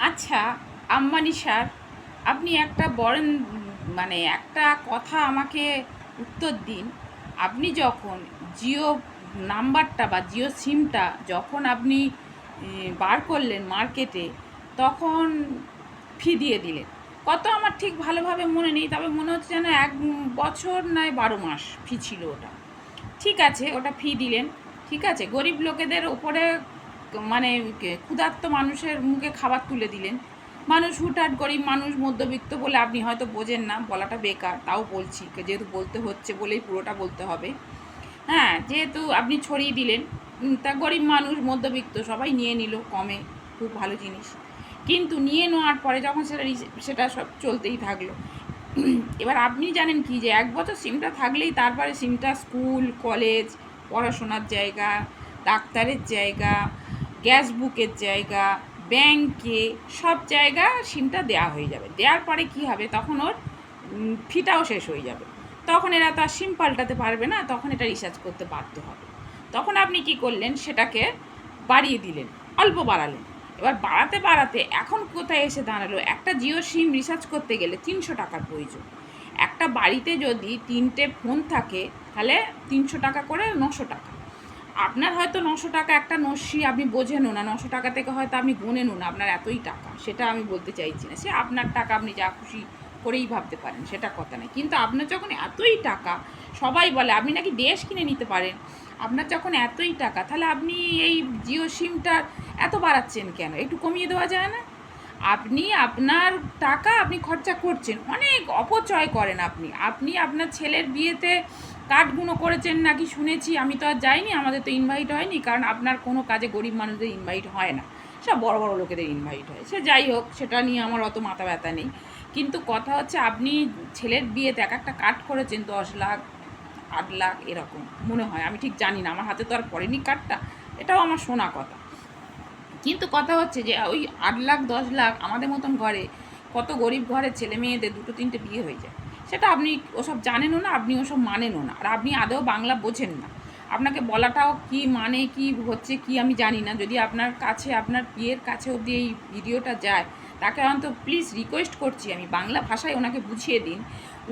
আচ্ছা, আম্বানি স্যার, আপনি একটা বলেন, মানে একটা কথা আমাকে উত্তর দিন। আপনি যখন জিও নাম্বারটা বা জিও সিমটা যখন আপনি বার করলেন মার্কেটে, তখন ফি দিয়ে দিলেন কত? আমার ঠিক ভালোভাবে মনে নেই, তবে মনে হচ্ছে যেন 1 বছর নয় 12 মাস ফি ছিল ওটা। ঠিক আছে, ওটা ফি দিলেন, ঠিক আছে, গরিব লোকেদের ওপরে মানে ক্ষুধার্ত মানুষের মুখে খাবার তুলে দিলেন। মানুষ হুটহাট গরিব মানুষ মধ্যবিত্ত বলে আপনি হয়তো বোঝেন না, বলাটা বেকার, তাও বলছি, যেহেতু বলতে হচ্ছে বলেই পুরোটা বলতে হবে। হ্যাঁ, যেহেতু আপনি ছড়িয়ে দিলেন, তা গরিব মানুষ মধ্যবিত্ত সবাই নিয়ে নিল কমে, খুব ভালো জিনিস। কিন্তু নিয়ে নেওয়ার পরে যখন সেটা সব চলতেই থাকলো, এবার আপনি জানেন কি, যে 1 বছর সিমটা থাকলেই তারপরে সিমটা স্কুল কলেজ, পড়াশোনার জায়গা, ডাক্তারের জায়গা, গ্যাস বুকের জায়গা, ব্যাংকে, সব জায়গা সিমটা দেওয়া হয়ে যাবে। দেওয়ার পরে কি হবে, তখন ওর ফিটাও শেষ হয়ে যাবে। তখন এরা তো আর সিম পাল্টাতে পারবে না, তখন এটা রিচার্জ করতে বাধ্য হবে। তখন আপনি কি করলেন, সেটাকে বাড়িয়ে দিলেন, অল্প বাড়ালেন। এবার বাড়াতে বাড়াতে এখন কোথায় এসে দাঁড়ালো, একটা জিও সিম রিচার্জ করতে গেলে 300 টাকার প্রয়োজন। একটা বাড়িতে যদি 3টে ফোন থাকে, তাহলে 300 টাকা করে 900 টাকা। আপনার হয়তো 900 টাকা একটা নস্যি, আপনি বোঝেনও না, 900 টাকা থেকে হয়তো আপনি গোনেনও না আপনার এতই টাকা, সেটা আমি বলতে চাইছি না। সে আপনার টাকা, আপনি যা খুশি করেই ভাবতে পারেন, সেটা কথা নেই। কিন্তু আপনার যখন এতই টাকা, সবাই বলে আপনি নাকি দেশ কিনে নিতে পারেন, আপনার যখন এতই টাকা, তাহলে আপনি এই জিও সিমটার এত বাড়াচ্ছেন কেন? একটু কমিয়ে দেওয়া যায় না? আপনি আপনার টাকা আপনি খরচা করছেন, অনেক অপচয় করেন আপনি। আপনি আপনার ছেলের বিয়েতে কার্ডগুলো করেছেন নাকি শুনেছি, আমি তো আর যাইনি, আমাদের তো ইনভাইট হয়নি, কারণ আপনার কোনো কাজে গরিব মানুষদের ইনভাইট হয় না, সব বড় বড় লোকেদের ইনভাইট হয়। সে যাই হোক, সেটা নিয়ে আমার অত মাথা ব্যথা নেই। কিন্তু কথা হচ্ছে, আপনি ছেলের বিয়েতে এক একটা কার্ড করেছেন 10 লাখ, 8 লাখ এরকম মনে হয়, আমি ঠিক জানি না, আমার হাতে তো আর পড়েনি কার্ডটা, এটাও আমার শোনা কথা। কিন্তু কথা হচ্ছে যে ওই 8 লাখ 10 লাখ আমাদের মতন ঘরে, কত গরিব ঘরের ছেলে মেয়েদের 2-3টে বিয়ে হয়ে যায়। সেটা আপনি ওসব জানেনও না, আপনি ওসব মানেনও না, আর আপনি আদৌ বাংলা বোঝেন না। আপনাকে বলাটাও কি মানে কি হচ্ছে কি আমি জানি না। যদি আপনার কাছে, আপনার বিয়ের কাছে অবধি এই ভিডিওটা যায়, তাকে অন্তত প্লিজ রিকোয়েস্ট করছি আমি, বাংলা ভাষায় ওনাকে বুঝিয়ে দিন।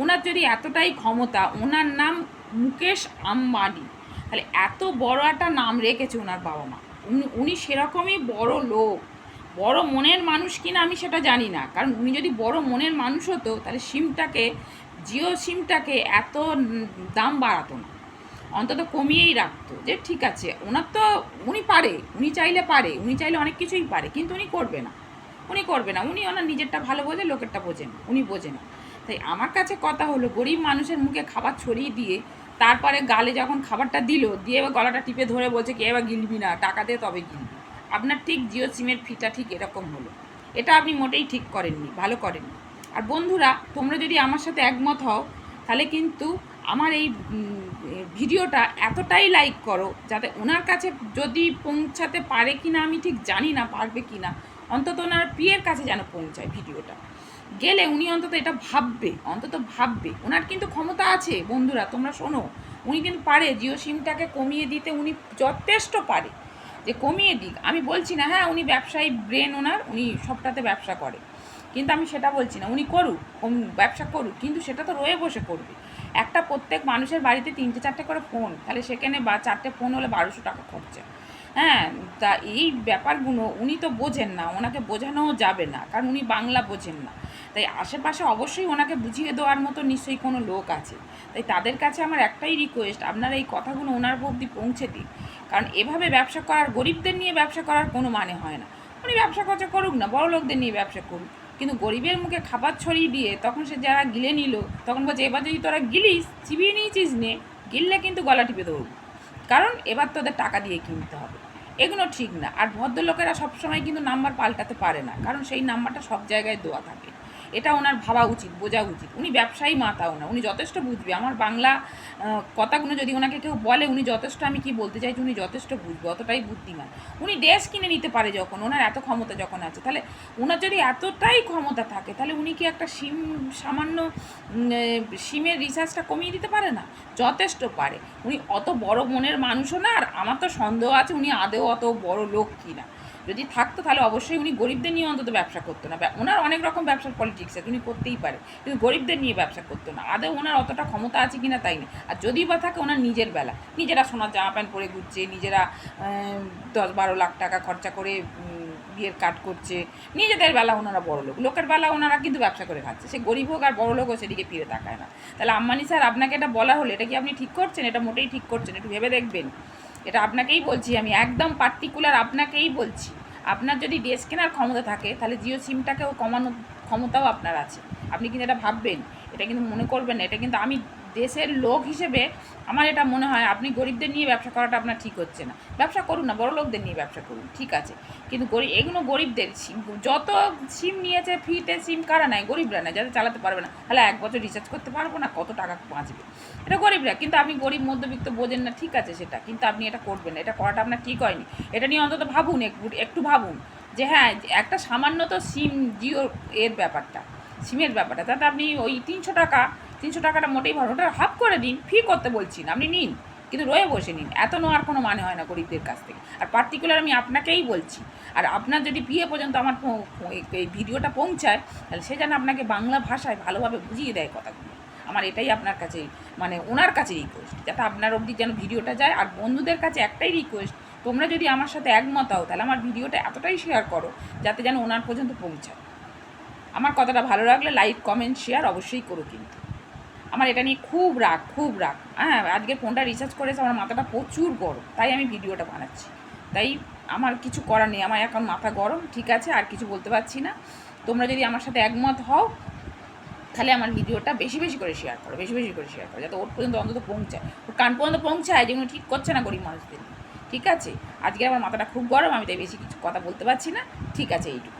ওনার যদি এতটাই ক্ষমতা, ওনার নাম মুকেশ আম্বানি, তাহলে এত বড় একটা নাম রেখেছে ওনার বাবা মা, উনি সেরকমই বড় লোক, বড় মনের মানুষ কিনা আমি সেটা জানি না, কারণ উনি যদি বড় মনের মানুষ হতো, তাহলে সিমটাকে, জিও সিমটাকে এত দাম বাড়াতো না, অন্তত কমিয়েই রাখতো। যে ঠিক আছে, ওনার তো, উনি পারে, উনি চাইলে পারে, উনি চাইলে অনেক কিছুই পারে, কিন্তু উনি করবে না, উনি করবে না, উনি ওনার নিজেরটা ভালো বোঝে, লোকেরটা বোঝে না, উনি বোঝে না। তাই আমার কাছে কথা হলো, গরিব মানুষের মুখে খাবার ছড়িয়ে দিয়ে, তারপরে গালে যখন খাবারটা দিল, দিয়ে এবার গলাটা টিপে ধরে বলছে কি এবার গিলবি না, টাকা দিয়ে তবে গিলবি। আপনার ঠিক জিও সিমের ফিটা ঠিক এরকম হলো। এটা আপনি মোটেই ঠিক করেননি, ভালো করেননি। আর বন্ধুরা, তোমরা যদি আমার সাথে একমত হও, তাহলে কিন্তু আমার এই ভিডিওটা এতটাই লাইক করো, যাতে ওনার কাছে যদি পৌঁছাতে পারে কি না আমি ঠিক জানি না, পারবে কি না, অন্তত ওনার প্রিয়ের কাছে যেন পৌঁছায় ভিডিওটা। গেলে উনি অন্তত এটা ভাববে, অন্তত ভাববে। ওনার কিন্তু ক্ষমতা আছে বন্ধুরা, তোমরা শোনো, উনি কিন্তু পারে জিও সিমটাকে কমিয়ে দিতে, উনি যথেষ্ট পারে যে কমিয়ে দিক। আমি বলছি না, হ্যাঁ উনি ব্যবসায়ী ব্রেন ওনার, উনি সবটাতে ব্যবসা করে, কিন্তু আমি সেটা বলছি না, উনি করুক, ব্যবসা করুক, কিন্তু সেটা তো রয়ে বসে করবে। একটা প্রত্যেক মানুষের বাড়িতে 3টে-4টে করে ফোন, তাহলে সেখানে বা 4টে ফোন হলে 1200 টাকা খরচা। হ্যাঁ, তা এই ব্যাপারগুলো উনি তো বোঝেন না, ওনাকে বোঝানোও যাবে না, কারণ উনি বাংলা বোঝেন না। তাই আশেপাশে অবশ্যই ওনাকে বুঝিয়ে দেওয়ার মতো নিশ্চয়ই কোনো লোক আছে। তাই তাদের কাছে আমার একটাই রিকোয়েস্ট, আপনারা এই কথাগুলো ওনার অবধি পৌঁছে দিন, কারণ এভাবে ব্যবসা করার, গরিবদের নিয়ে ব্যবসা করার কোনো মানে হয় না। উনি ব্যবসা খরচা করুক না, বড় লোকদের নিয়ে ব্যবসা করুক, কিন্তু গরিবের মুখে খাবার ছড়িয়ে দিয়ে তখন সে যারা গিলে নিল, তখন বলছে এবার যদি তোরা গিলিস, চিবিয়ে নিয়েছিস নে, গিললে কিন্তু গলা টিপে ধরবো, কারণ এবার তোদের টাকা দিয়ে কিনতে হবে। এগুলো ঠিক না। আর ভদ্রলোকেরা সবসময় কিন্তু নাম্বার পাল্টাতে পারে না, কারণ সেই নাম্বারটা সব জায়গায় দেওয়া থাকে। এটা ওনার ভাবা উচিত, বোঝা উচিত। উনি ব্যবসায়ী মাতাও না, উনি যথেষ্ট বুঝবে। আমার বাংলা কথাগুলো যদি ওনাকে কেউ বলে, উনি যথেষ্ট, আমি কি বলতে চাইছি, উনি যথেষ্ট বুঝবে, অতটাই বুদ্ধিমান। উনি দেশ কিনে নিতে পারে যখন, ওনার এত ক্ষমতা যখন আছে, তাহলে ওনার যদি এতটাই ক্ষমতা থাকে, তাহলে উনি কি একটা সিম, সামান্য সিমের রিচার্জটা কমিয়ে দিতে পারে না? যথেষ্ট পারে। উনি অত বড় মনের মানুষও না, আর আমার তো সন্দেহ আছে উনি আদেও অত বড় লোক কিনা। যদি থাকতো তাহলে অবশ্যই উনি গরিবদের নিয়ে অন্তত ব্যবসা করতো না। ওনার অনেক রকম ব্যবসার পলিটিক্স আছে, উনি করতেই পারে, কিন্তু গরিবদের নিয়ে ব্যবসা করতো না। আদৌ ওনার অতটা ক্ষমতা আছে কিনা তাই না। আর যদি বা থাকে ওনার নিজের বেলা, নিজেরা সোনার জামা প্যান্ট পরে ঘুরছে, নিজেরা 10-12 লাখ টাকা খরচা করে বিয়ের কাট করছে, নিজেদের বেলা ওনারা বড় লোক, লোকের বেলা ওনারা কিন্তু ব্যবসা করে খাচ্ছে। সে গরিব হোক আর বড় লোক হোক সেদিকে ফিরে তাকায় না। তাহলে আম্বানি স্যার আপনাকে এটা বলা হলে এটা কি আপনি ঠিক করছেন? এটা মোটেই ঠিক করছেন, একটু ভেবে দেখবেন। এটা আপনাকেই বলছি, আমি একদম পার্টিকুলার আপনাকেই বলছি। আপনার যদি ড্রেস কেনার ক্ষমতা থাকে তাহলে জিও সিমটাকেও কমানোর ক্ষমতাও আপনার আছে। আপনি কিন্তু এটা ভাববেন, এটা কিন্তু মনে করবেন না। এটা কিন্তু আমি দেশের লোক হিসেবে আমার এটা মনে হয় আপনি গরিবদের নিয়ে ব্যবসা করাটা আপনার ঠিক হচ্ছে না। ব্যবসা করুন না, বড় লোকদের নিয়ে ব্যবসা করুন, ঠিক আছে, কিন্তু এগুলো গরিবদের সিম। যত সিম নিয়েছে ফ্রিতে সিম কারা নেয়? গরিবরা নেয়, যাতে চালাতে পারবে না। তাহলে 1 বছর রিচার্জ করতে পারবো না, কত টাকা বাঁচবে? এটা গরিবরা। কিন্তু আপনি গরিব মধ্যবিত্ত বোঝেন না, ঠিক আছে সেটা, কিন্তু আপনি এটা করবেন না, এটা করাটা আপনার ঠিক হয়নি। এটা নিয়ে অন্তত ভাবুন, একটু ভাবুন যে হ্যাঁ, একটা সামান্য তো সিম জিও এর ব্যাপারটা, সিমের ব্যাপারটা, তাতে আপনি ওই 300 টাকাটা মোটেই ভালো, ওটা হাফ করে দিন, ফি করতে বলছি না, আপনি নিন, কিন্তু রয়ে বসে নিন। এত নেওয়ার কোনো মানে হয় না গরিবদের কাছ থেকে। আর পার্টিকুলার আমি আপনাকেই বলছি। আর আপনার যদি বিয়ে পর্যন্ত আমার এই ভিডিওটা পৌঁছায়, তাহলে সে যেন আপনাকে বাংলা ভাষায় ভালোভাবে বুঝিয়ে দেয় কথাগুলো। আমার এটাই আপনার কাছে, মানে ওনার কাছে রিকোয়েস্ট, যাতে আপনার অবধি যেন ভিডিওটা যায়। আর বন্ধুদের কাছে একটাই রিকোয়েস্ট, তোমরা যদি আমার সাথে একমত হও তাহলে আমার ভিডিওটা এতটাই শেয়ার করো যাতে যেন ওনার পর্যন্ত পৌঁছায়। আমার কথাটা ভালো লাগলে লাইক, কমেন্ট, শেয়ার অবশ্যই করো কিন্তু। আমার এটা নিয়ে খুব রাগ, খুব রাগ। হ্যাঁ, আজকে ফোনটা রিচার্জ করেছে, আমার মাথাটা প্রচুর গরম, তাই আমি ভিডিওটা বানাচ্ছি। তাই আমার কিছু করার নেই, আমার এখন মাথা গরম, ঠিক আছে, আর কিছু বলতে পারছি না। তোমরা যদি আমার সাথে একমত হও তাহলে আমার ভিডিওটা বেশি বেশি করে শেয়ার করো, বেশি বেশি করে শেয়ার করো, যাতে ওর পর্যন্ত অন্তত পৌঁছায়, ওর কান পর্যন্ত পৌঁছায়, যেগুলো ঠিক করছে না গরিব মানুষদের। ঠিক আছে, আজকে আমার মাথাটা খুব গরম, আমি তাই বেশি কিছু কথা বলতে পারছি না। ঠিক আছে, এইটুকু।